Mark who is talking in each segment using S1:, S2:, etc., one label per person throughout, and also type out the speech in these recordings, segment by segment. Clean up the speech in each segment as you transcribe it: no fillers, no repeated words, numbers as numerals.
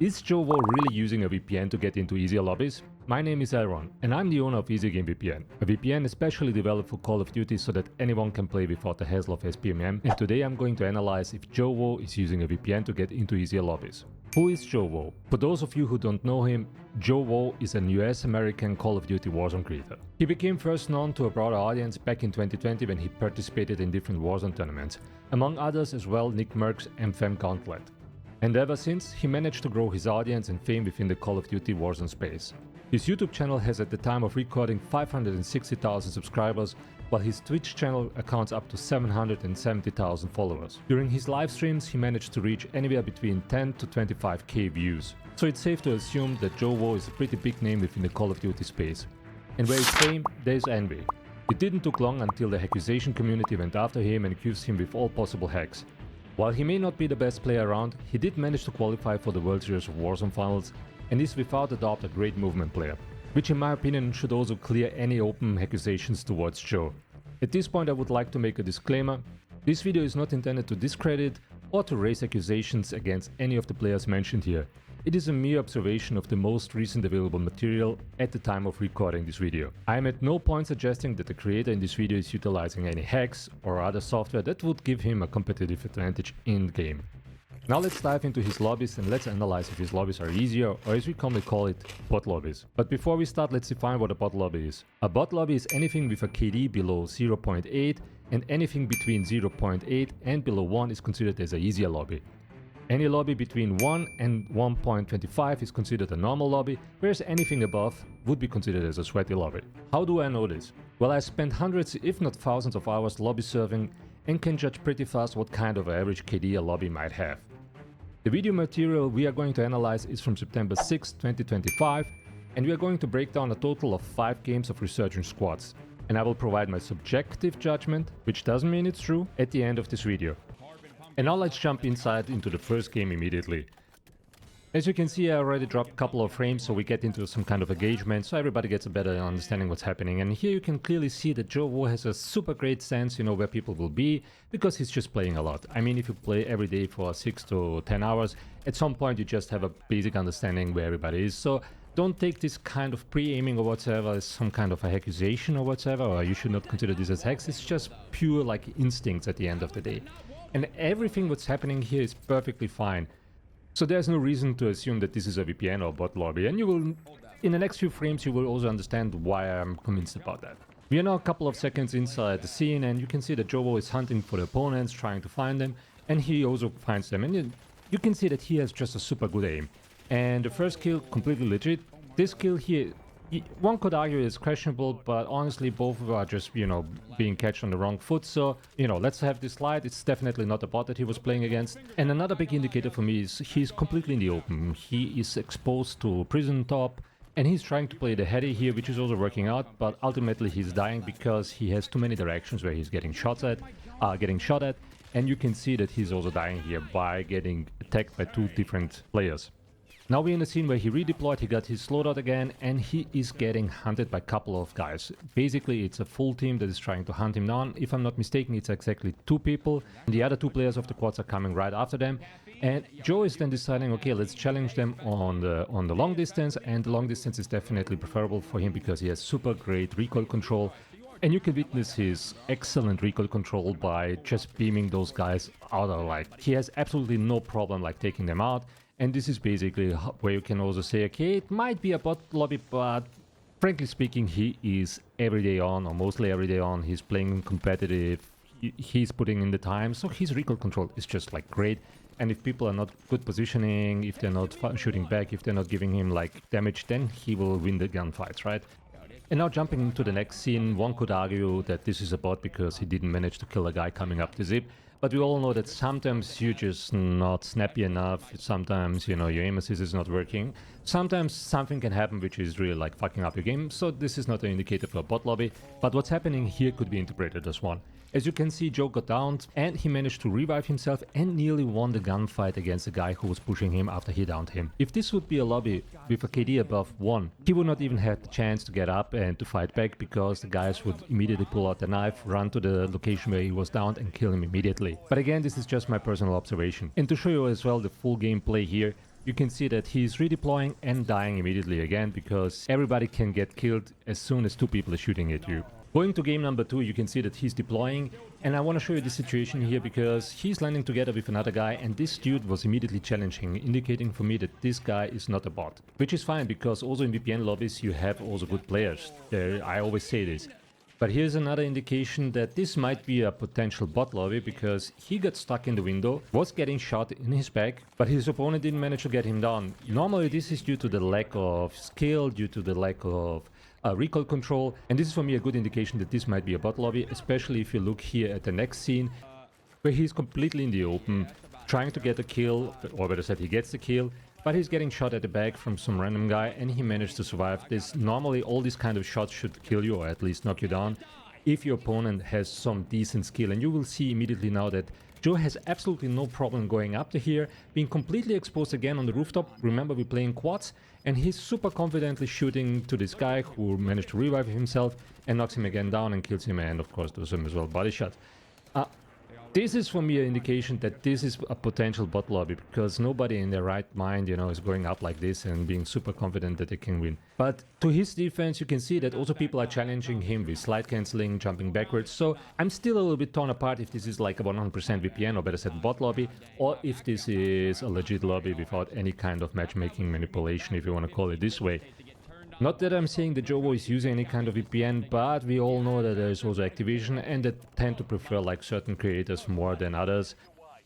S1: Is JOEWO really using a VPN to get into easier lobbies? My name is Aaron, and I'm the owner of Game VPN, a VPN especially developed for Call of Duty so that anyone can play without the hassle of SPMM, and today I'm going to analyze if JOEWO is using a VPN to get into easier lobbies. Who is JOEWO? For those of you who don't know him, JOEWO is an US-American Call of Duty Warzone creator. He became first known to a broader audience back in 2020 when he participated in different Warzone tournaments, among others as well Nick Merck's M-Fam Gauntlet. And ever since, he managed to grow his audience and fame within the Call of Duty Warzone space. His YouTube channel has at the time of recording 560,000 subscribers, while his Twitch channel accounts up to 770,000 followers. During his live streams, he managed to reach anywhere between 10 to 25k views. So it's safe to assume that JOEWO is a pretty big name within the Call of Duty space. And where is fame, there is envy. It didn't take long until the accusation community went after him and accused him with all possible hacks. While he may not be the best player around, he did manage to qualify for the World Series of Warzone finals and is without a doubt a great movement player, which in my opinion should also clear any open accusations towards Joe. At this point I would like to make a disclaimer. This video is not intended to discredit or to raise accusations against any of the players mentioned here. It is a mere observation of the most recent available material at the time of recording this video. I am at no point suggesting that the creator in this video is utilizing any hacks or other software that would give him a competitive advantage in the game. Now let's dive into his lobbies and let's analyze if his lobbies are easier, or as we commonly call it, bot lobbies. But before we start, let's define what a bot lobby is. A bot lobby is anything with a KD below 0.8, and anything between 0.8 and below 1 is considered as an easier lobby. Any lobby between 1 and 1.25 is considered a normal lobby, whereas anything above would be considered as a sweaty lobby. How do I know this? Well, I spent hundreds if not thousands of hours lobby surfing and can judge pretty fast what kind of average KD a lobby might have. The video material we are going to analyze is from September 6, 2025, and we are going to break down a total of 5 games of resurgent squads. And I will provide my subjective judgment, which doesn't mean it's true, at the end of this video. And now let's jump inside into the first game immediately. As you can see, I already dropped a couple of frames, so we get into some kind of engagement, so everybody gets a better understanding what's happening. And here you can clearly see that JOEWO has a super great sense, where people will be, because he's just playing a lot. I mean, if you play every day for 6 to 10 hours, at some point you just have a basic understanding where everybody is. So don't take this kind of pre-aiming or whatsoever as some kind of a accusation or whatsoever, or you should not consider this as hacks. It's just pure like instincts at the end of the day. And everything what's happening here is perfectly fine. So there's no reason to assume that this is a VPN or bot lobby, and you will, in the next few frames, you will also understand why I'm convinced about that. We are now a couple of seconds inside the scene, and you can see that JOEWO is hunting for the opponents, trying to find them, and he also finds them. And you can see that he has just a super good aim. And the first kill, completely legit. This kill here, one could argue is questionable, but honestly both are just, being catched on the wrong foot. So, let's have this slide. It's definitely not a bot that he was playing against. And another big indicator for me is he's completely in the open. He is exposed to prison top, and he's trying to play the heady here, which is also working out, but ultimately he's dying because he has too many directions where he's getting shot at. And you can see that he's also dying here by getting attacked by 2 different players. Now we're in a scene where he redeployed, he got his loadout again, and he is getting hunted by a couple of guys. Basically, it's a full team that is trying to hunt him down. If I'm not mistaken, it's exactly 2 people. And the other 2 players of the quads are coming right after them. And Joe is then deciding, okay, let's challenge them on the long distance. And the long distance is definitely preferable for him because he has super great recoil control. And you can witness his excellent recoil control by just beaming those guys out of he has absolutely no problem taking them out. And this is basically where you can also say, okay, it might be a bot lobby, but frankly speaking, he is every day on, or mostly every day on. He's playing competitive, he's putting in the time, so his recoil control is just great. And if people are not good positioning, if they're not shooting back, if they're not giving him damage, then he will win the gunfights, right? And now jumping into the next scene, one could argue that this is a bot because he didn't manage to kill a guy coming up the zip. But we all know that sometimes you're just not snappy enough, sometimes, your aim assist is not working. Sometimes something can happen which is really fucking up your game, so this is not an indicator for a bot lobby. But what's happening here could be interpreted as one. As you can see, Joe got downed and he managed to revive himself and nearly won the gunfight against the guy who was pushing him after he downed him. If this would be a lobby with a KD above 1, he would not even have the chance to get up and to fight back because the guys would immediately pull out the knife, run to the location where he was downed and kill him immediately. But again, this is just my personal observation. And to show you as well the full gameplay here, you can see that he's redeploying and dying immediately again because everybody can get killed as soon as two people are shooting at you. Going to game number 2, you can see that he's deploying, and I want to show you the situation here because he's landing together with another guy, and this dude was immediately challenging, indicating for me that this guy is not a bot. Which is fine because also in VPN lobbies you have also good players. I always say this. But here's another indication that this might be a potential bot lobby because he got stuck in the window, was getting shot in his back, but his opponent didn't manage to get him down. Normally this is due to the lack of skill, due to the lack of recoil control, and this is for me a good indication that this might be a bot lobby, especially if you look here at the next scene where he's completely in the open, trying to get a kill, or better said he gets the kill, but he's getting shot at the back from some random guy and he managed to survive this. Normally all these kind of shots should kill you or at least knock you down if your opponent has some decent skill, and you will see immediately now that Joe has absolutely no problem going up to here, being completely exposed again on the rooftop. Remember, we're playing quads, and he's super confidently shooting to this guy who managed to revive himself and knocks him again down and kills him, and of course does him as well body shot. This is for me an indication that this is a potential bot lobby because nobody in their right mind, is going up like this and being super confident that they can win. But to his defense, you can see that also people are challenging him with slide cancelling, jumping backwards. So I'm still a little bit torn apart if this is like a 100% VPN or better said bot lobby, or if this is a legit lobby without any kind of matchmaking manipulation, if you want to call it this way. Not that I'm saying that JOEWO is using any kind of VPN, but we all know that there is also Activision and they tend to prefer like certain creators more than others.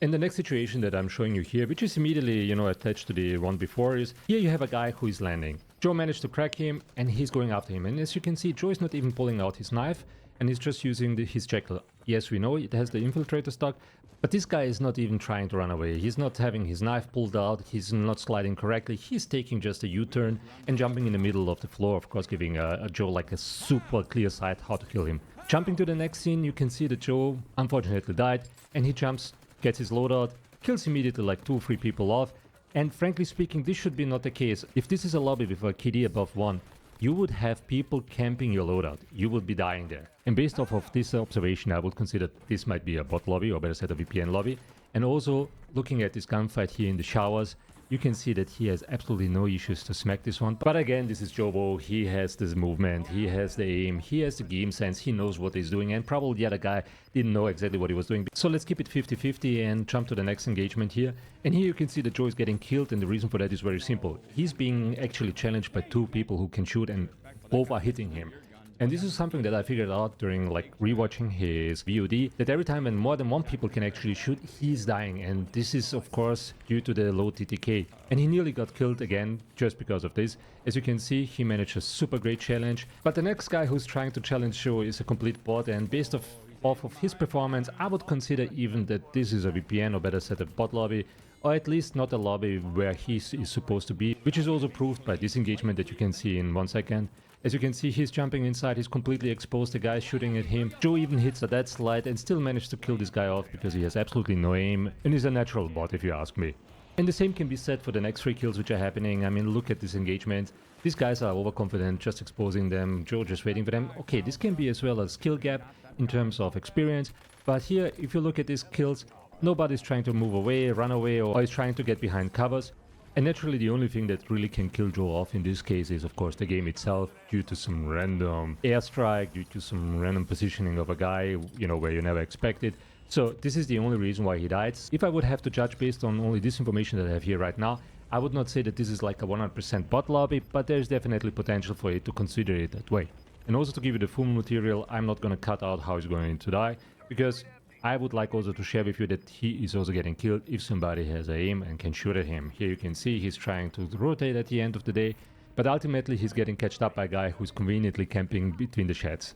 S1: And the next situation that I'm showing you here, which is immediately, attached to the one before, is here you have a guy who is landing. Joe managed to crack him and he's going after him. And as you can see, Joe is not even pulling out his knife and he's just using his jackal. Yes, we know it has the infiltrator stock, but this guy is not even trying to run away. He's not having his knife pulled out, he's not sliding correctly, he's taking just a U-turn and jumping in the middle of the floor, of course giving Joe like a super clear sight how to kill him. Jumping to the next scene, you can see that Joe unfortunately died, and he jumps, gets his loadout, kills immediately like 2 or 3 people off, and frankly speaking this should be not the case. If this is a lobby with a KD above 1, you would have people camping your loadout. You would be dying there. And based off of this observation, I would consider this might be a bot lobby, or better said a VPN lobby. And also, looking at this gunfight here in the showers, you can see that he has absolutely no issues to smack this one. But again, this is JOEWO. He has this movement, he has the aim, he has the game sense, he knows what he's doing, and probably the other guy didn't know exactly what he was doing. So let's keep it 50-50 and jump to the next engagement here. And here you can see that Joe is getting killed, and the reason for that is very simple. He's being actually challenged by 2 people who can shoot, and both are hitting him. And this is something that I figured out during like rewatching his VOD, that every time when more than 1 people can actually shoot, he's dying. And this is of course due to the low TTK. And he nearly got killed again just because of this. As you can see, he managed a super great challenge. But the next guy who's trying to challenge Joe is a complete bot, and based off of his performance, I would consider even that this is a VPN, or better said a bot lobby, or at least not a lobby where he is supposed to be, which is also proved by this engagement that you can see in 1 second. As you can see, he's jumping inside, he's completely exposed, the guy is shooting at him. Joe even hits a dead slide and still managed to kill this guy off because he has absolutely no aim and is a natural bot if you ask me. And the same can be said for the next 3 kills which are happening. I mean, look at this engagement. These guys are overconfident, just exposing them, Joe just waiting for them. Okay, this can be as well a skill gap in terms of experience, but here if you look at these kills, nobody's trying to move away, run away, or is trying to get behind covers. And naturally the only thing that really can kill Joe off in this case is of course the game itself, due to some random airstrike, due to some random positioning of a guy, where you never expected. So this is the only reason why he died. If I would have to judge based on only this information that I have here right now, I would not say that this is like a 100% bot lobby, but there's definitely potential for it to consider it that way. And also to give you the full material, I'm not going to cut out how he's going to die, because I would like also to share with you that he is also getting killed if somebody has aim and can shoot at him. Here you can see he's trying to rotate at the end of the day, but ultimately he's getting catched up by a guy who's conveniently camping between the sheds.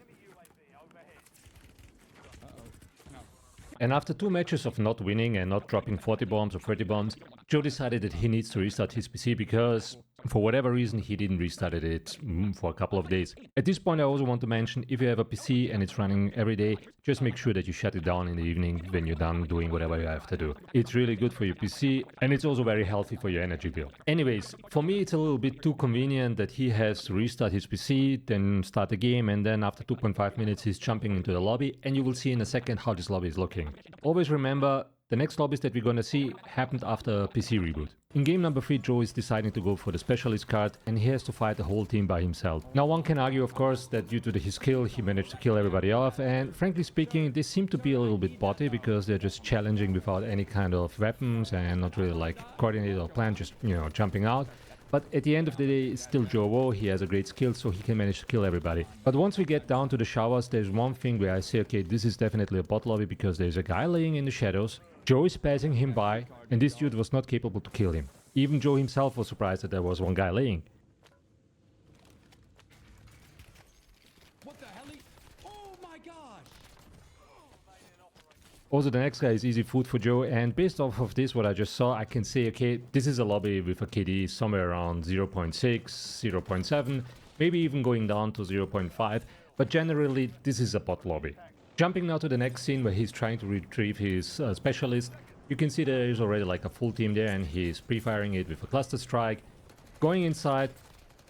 S1: And after 2 matches of not winning and not dropping 40 bombs or 30 bombs, Joe decided that he needs to restart his PC because for whatever reason he didn't restart it for a couple of days. At this point I also want to mention, if you have a PC and it's running every day, just make sure that you shut it down in the evening when you're done doing whatever you have to do. It's really good for your PC and it's also very healthy for your energy bill. Anyways, for me it's a little bit too convenient that he has to restart his PC, then start the game, and then after 2.5 minutes he's jumping into the lobby, and you will see in a second how this lobby is looking. Always remember, the next lobbies that we're gonna see happened after a PC reboot. In game number 3, Joe is deciding to go for the specialist card and he has to fight the whole team by himself. Now one can argue of course that due to his skill he managed to kill everybody off, and frankly speaking they seem to be a little bit botty because they're just challenging without any kind of weapons and not really like coordinated or planned, just jumping out. But at the end of the day, it's still JOEWO, he has a great skill so he can manage to kill everybody. But once we get down to the showers, there's one thing where I say, okay, this is definitely a bot lobby because there's a guy laying in the shadows, Joe is passing him by, and this dude was not capable to kill him. Even Joe himself was surprised that there was one guy laying.
S2: What the hell? Oh my gosh!
S1: Also, the next guy is easy food for Joe, and based off of this, what I just saw, I can say, okay, this is a lobby with a KD somewhere around 0.6, 0.7, maybe even going down to 0.5, but generally, this is a bot lobby. Jumping now to the next scene where he's trying to retrieve his specialist, you can see there is already like a full team there and he's pre-firing it with a cluster strike, going inside,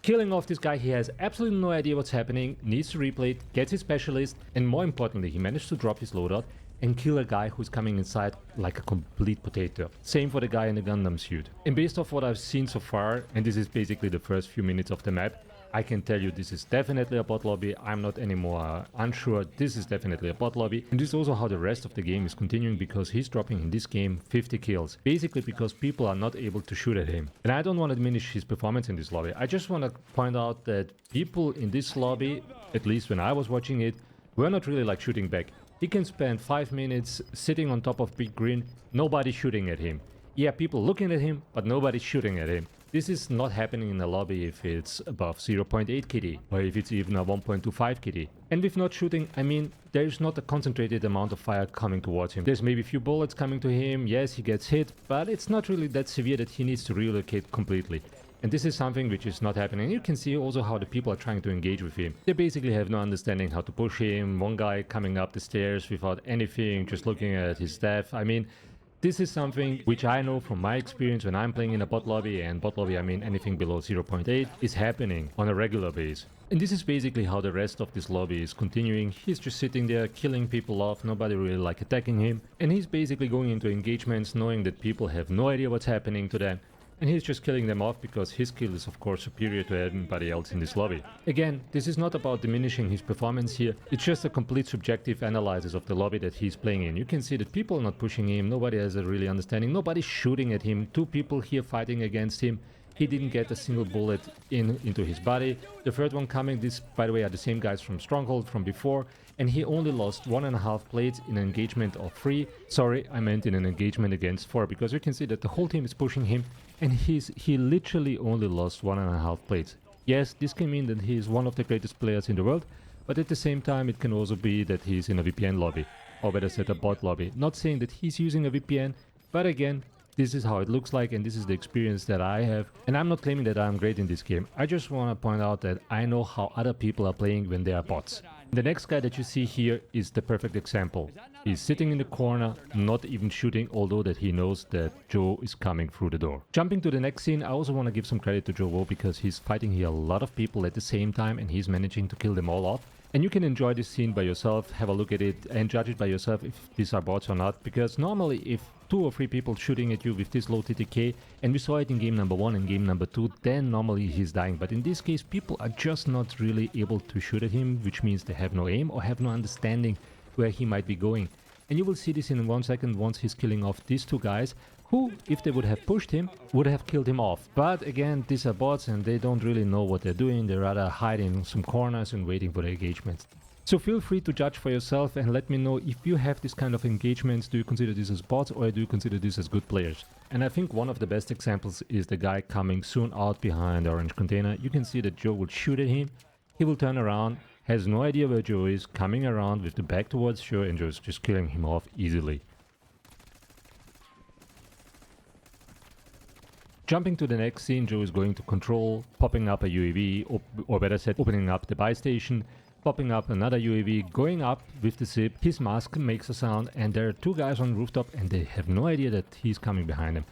S1: killing off this guy. He has absolutely no idea what's happening, needs to replay it, gets his specialist, and more importantly, he managed to drop his loadout and kill a guy who's coming inside like a complete potato. Same for the guy in the Gundam suit. And based off what I've seen so far, and this is basically the first few minutes of the map, I can tell you this is definitely a bot lobby. I'm not anymore unsure. This is definitely a bot lobby. And this is also how the rest of the game is continuing, because he's dropping in this game 50 kills. Basically because people are not able to shoot at him. And I don't want to diminish his performance in this lobby. I just want to point out that people in this lobby, at least when I was watching it, were not really like shooting back. He can spend 5 minutes sitting on top of big green, nobody shooting at him. Yeah, people looking at him, but nobody shooting at him. This is not happening in a lobby if it's above 0.8 KD, or if it's even a 1.25 KD. And with not shooting, I mean, there's not a concentrated amount of fire coming towards him. There's maybe a few bullets coming to him, yes, he gets hit, but it's not really that severe that he needs to relocate completely. And this is something which is not happening. You can see also how the people are trying to engage with him. They basically have no understanding how to push him. One guy coming up the stairs without anything, just looking at his staff. I mean, this is something which I know from my experience when I'm playing in a bot lobby, and bot lobby I mean anything below 0.8, is happening on a regular base. And this is basically how the rest of this lobby is continuing. He's just sitting there killing people off, nobody really like attacking him, and he's basically going into engagements knowing that people have no idea what's happening to them. And he's just killing them off because his skill is of course superior to everybody else in this lobby. Again, this is not about diminishing his performance here, it's just a complete subjective analysis of the lobby that he's playing in. You can see that people are not pushing him, nobody has a really understanding, nobody's shooting at him, 2 people here fighting against him. He didn't get a single bullet into his body. The third one coming, this by the way are the same guys from Stronghold from before, and he only lost 1.5 plates in an engagement of 3. Sorry, I meant in an engagement against 4, because you can see that the whole team is pushing him and he literally only lost 1.5 plates. Yes, this can mean that he is one of the greatest players in the world, but at the same time it can also be that he's in a VPN lobby, or better said a bot lobby. Not saying that he's using a VPN, but again, this is how it looks like and this is the experience that I have. And I'm not claiming that I'm great in this game. I just want to point out that I know how other people are playing when they are bots. The next guy that you see here is the perfect example. He's sitting in the corner, not even shooting, although that he knows that Joe is coming through the door. Jumping to the next scene, I also want to give some credit to JOEWO because he's fighting here a lot of people at the same time and he's managing to kill them all off. And you can enjoy this scene by yourself, have a look at it and judge it by yourself if these are bots or not, because normally if 2 or 3 people shooting at you with this low TTK, and we saw it in game number 1 and game number 2, then normally he's dying. But in this case, people are just not really able to shoot at him, which means they have no aim or have no understanding where he might be going. And you will see this in 1 second once he's killing off these 2 guys, who, if they would have pushed him, would have killed him off. But again, these are bots and they don't really know what they're doing, they rather hide in some corners and waiting for the engagements. So feel free to judge for yourself and let me know if you have this kind of engagements. Do you consider this as bots or do you consider this as good players? And I think one of the best examples is the guy coming soon out behind the orange container. You can see that Joe will shoot at him, he will turn around, has no idea where Joe is, coming around with the back towards Joe and Joe's just killing him off easily. Jumping to the next scene, Joe is going to control, popping up a UAV, or better said, opening up the buy station, popping up another UAV, going up with the zip, his mask makes a sound, and there are 2 guys on the rooftop and they have no idea that he's coming behind them.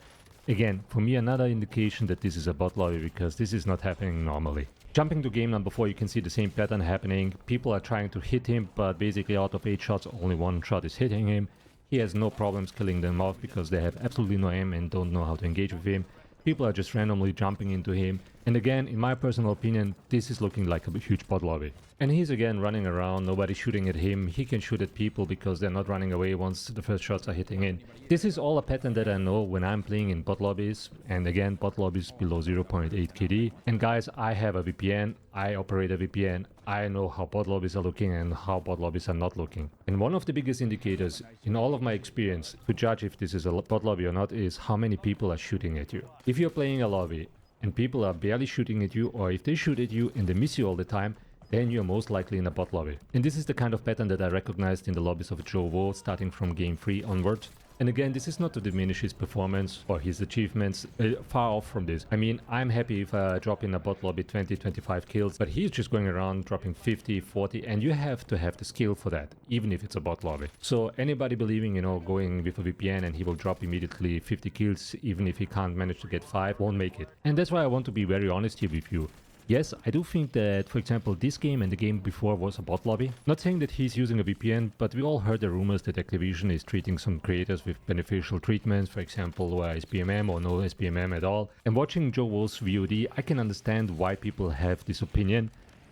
S1: Again, for me another indication that this is a bot lobby, because this is not happening normally. Jumping to game number 4, you can see the same pattern happening. People are trying to hit him, but basically out of 8 shots, only 1 shot is hitting him. He has no problems killing them off because they have absolutely no aim and don't know how to engage with him. People are just randomly jumping into him. And again, in my personal opinion, this is looking like a huge bot lobby. And he's again running around, nobody's shooting at him. He can shoot at people because they're not running away once the first shots are hitting in. This is all a pattern that I know when I'm playing in bot lobbies. And again, bot lobbies below 0.8 KD. And guys, I have a VPN. I operate a VPN. I know how bot lobbies are looking and how bot lobbies are not looking. And one of the biggest indicators in all of my experience to judge if this is a bot lobby or not is how many people are shooting at you. If you're playing a lobby and people are barely shooting at you, or if they shoot at you and they miss you all the time, then you're most likely in a bot lobby. And this is the kind of pattern that I recognized in the lobbies of JOEWO starting from game 3 onwards. And again, this is not to diminish his performance or his achievements, far off from this. I mean, I'm happy if I drop in a bot lobby 20-25 kills, but he's just going around dropping 50, 40, and you have to have the skill for that, even if it's a bot lobby. So anybody believing, you know, going with a VPN and he will drop immediately 50 kills, even if he can't manage to get 5, won't make it. And that's why I want to be very honest here with you. Yes, I do think that, for example, this game and the game before was a bot lobby. Not saying that he's using a VPN, but we all heard the rumors that Activision is treating some creators with beneficial treatments, for example, SPMM or no SPMM at all. And watching JOEWO's VOD, I can understand why people have this opinion,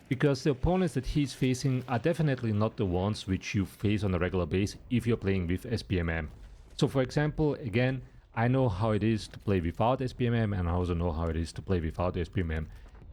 S1: because the opponents that he's facing are definitely not the ones which you face on a regular basis if you're playing with SPMM. So for example, again, I know how it is to play without SPMM, and I also know how it is to play without SPMM.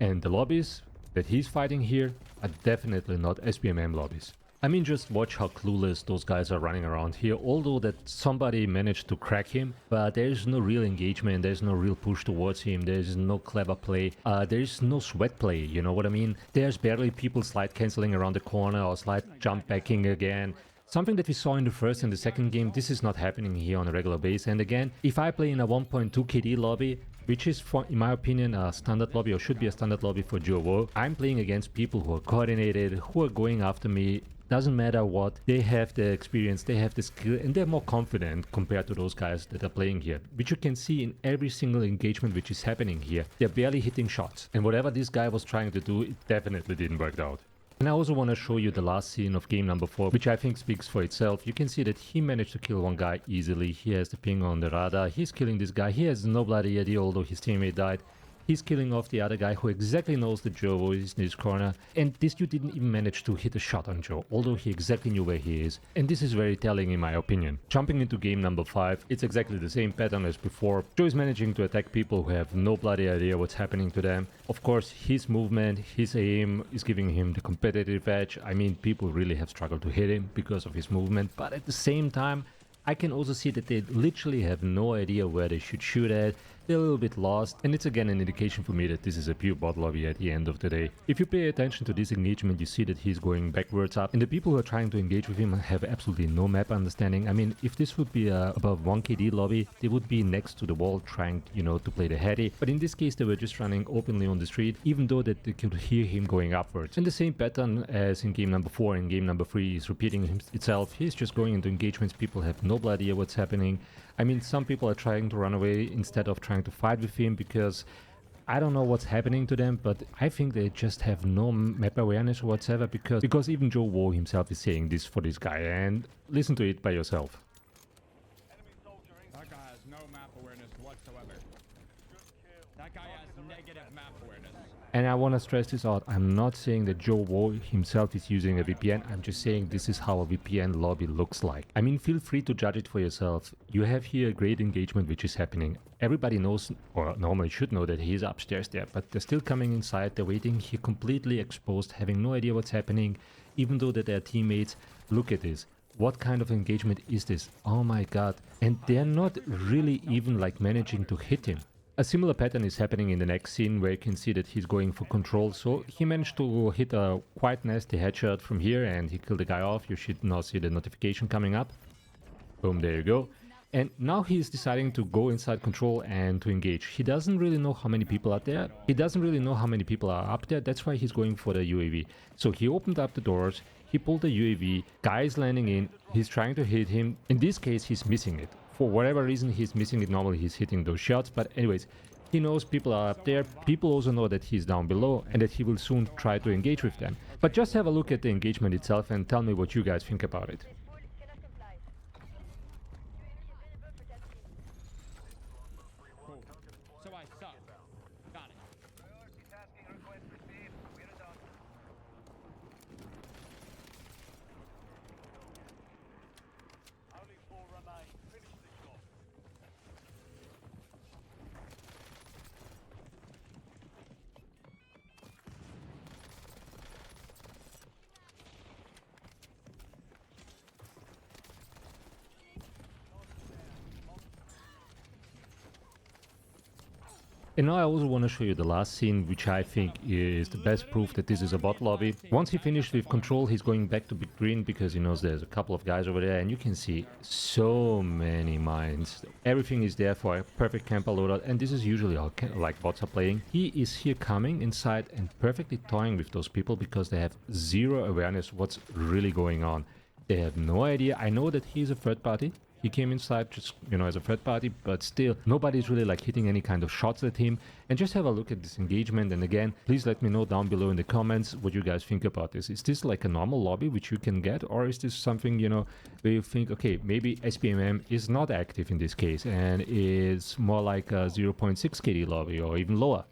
S1: And the lobbies that he's fighting here are definitely not SPMM lobbies. I mean, just watch how clueless those guys are running around here, although that somebody managed to crack him, but there's no real engagement, there's no real push towards him, there's no clever play, there's no sweat play, you know what I mean? There's barely people slide cancelling around the corner or slide jump backing again. Something that we saw in the first and the second game, this is not happening here on a regular basis. And again, if I play in a 1.2 KD lobby, which is, in my opinion, a standard lobby or should be a standard lobby for JOEWO, I'm playing against people who are coordinated, who are going after me. Doesn't matter what, they have the experience, they have the skill, and they're more confident compared to those guys that are playing here, which you can see in every single engagement which is happening here. They're barely hitting shots, and whatever this guy was trying to do, it definitely didn't work out. And I also want to show you the last scene of game number 4, which I think speaks for itself. You can see that he managed to kill one guy easily. He has the ping on the radar. He's killing this guy. He has no bloody idea, although his teammate died. He's killing off the other guy who exactly knows that JOEWO is in his corner. And this dude didn't even manage to hit a shot on Joe, although he exactly knew where he is. And this is very telling in my opinion. Jumping into game number 5, it's exactly the same pattern as before. Joe is managing to attack people who have no bloody idea what's happening to them. Of course, his movement, his aim is giving him the competitive edge. I mean, people really have struggled to hit him because of his movement, but at the same time, I can also see that they literally have no idea where they should shoot at. They're a little bit lost, and it's again an indication for me that this is a pure bot lobby at the end of the day. If you pay attention to this engagement, you see that he's going backwards up, and the people who are trying to engage with him have absolutely no map understanding. I mean, if this would be a above 1 KD lobby, they would be next to the wall trying, you know, to play the heady, but in this case they were just running openly on the street, even though that they could hear him going upwards. And the same pattern as in game number 4 and game number 3 is repeating itself. He's just going into engagements, people have no idea what's happening. I mean, some people are trying to run away instead of trying to fight with him because I don't know what's happening to them, but I think they just have no map awareness whatsoever because even JOEWO himself is saying this for this guy, and listen to it by yourself.
S2: That guy has no map awareness whatsoever. That guy has negative map awareness.
S1: And I want to stress this out. I'm not saying that JOEWO himself is using a VPN. I'm just saying this is how a VPN lobby looks like. I mean, feel free to judge it for yourself. You have here a great engagement which is happening. Everybody knows, or normally should know, that he's upstairs there, but they're still coming inside. They're waiting here completely exposed, having no idea what's happening, even though that they're teammates. Look at this. What kind of engagement is this? Oh my god. And they're not really even like managing to hit him. A similar pattern is happening in the next scene where you can see that he's going for control. So he managed to hit a quite nasty headshot from here and he killed the guy off. You should now see the notification coming up. Boom, there you go. And now he's deciding to go inside control and to engage. He doesn't really know how many people are there. He doesn't really know how many people are up there. That's why he's going for the UAV. So he opened up the doors. He pulled the UAV. Guy is landing in. He's trying to hit him. In this case, he's missing it. For whatever reason, he's missing it. Normally, he's hitting those shots. But anyways, he knows people are up there. People also know that he's down below and that he will soon try to engage with them. But just have a look at the engagement itself and tell me what you guys think about it.
S2: Cool. So I
S1: And now I also want to show you the last scene, which I think is the best proof that this is a bot lobby. Once he finished with control, he's going back to big green because he knows there's a couple of guys over there, and you can see so many mines. Everything is there for a perfect camper loadout, and this is usually how like bots are playing. He is here coming inside and perfectly toying with those people because they have zero awareness what's really going on. They have no idea. I know that he's a third party. He came inside just, you know, as a third party, but still nobody's really like hitting any kind of shots at him. And just have a look at this engagement. And again, please let me know down below in the comments what you guys think about this. Is this like a normal lobby which you can get, or is this something, you know, where you think, okay, maybe SPMM is not active in this case and it's more like a 0.6 KD lobby or even lower?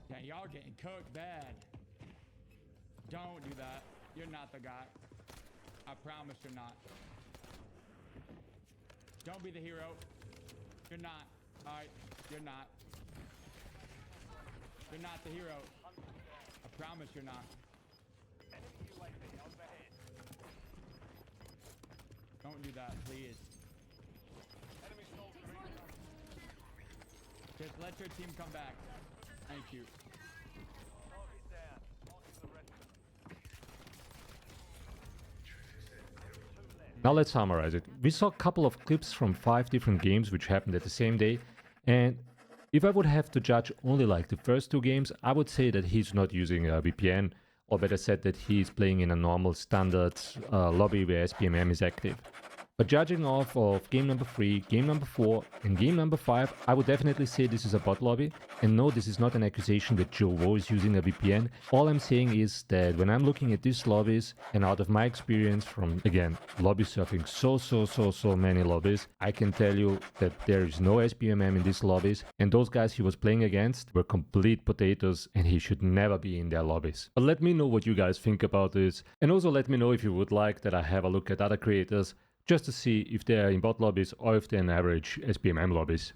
S2: Yeah, y'all getting cooked bad. Don't do that. You're not the guy. I promise you're not. Don't be the hero. You're not. Alright, you're not. You're not the hero. I promise you're not. Don't do that, please. Just let your team come back. Thank you.
S1: Now let's summarize it. We saw a couple of clips from 5 different games which happened at the same day, and if I would have to judge only like the first 2 games, I would say that he's not using a VPN, or better said that he's playing in a normal standard lobby where SPMM is active. But judging off of game number 3, game number 4 and game number 5, I would definitely say this is a bot lobby. And no, this is not an accusation that JOEWO is using a VPN. All I'm saying is that when I'm looking at these lobbies, and out of my experience from, again, lobby surfing so many lobbies, I can tell you that there is no SPMM in these lobbies, and those guys he was playing against were complete potatoes and he should never be in their lobbies. But let me know what you guys think about this, and also let me know if you would like that I have a look at other creators just to see if they're in bot lobbies or if they're in average SPMM lobbies.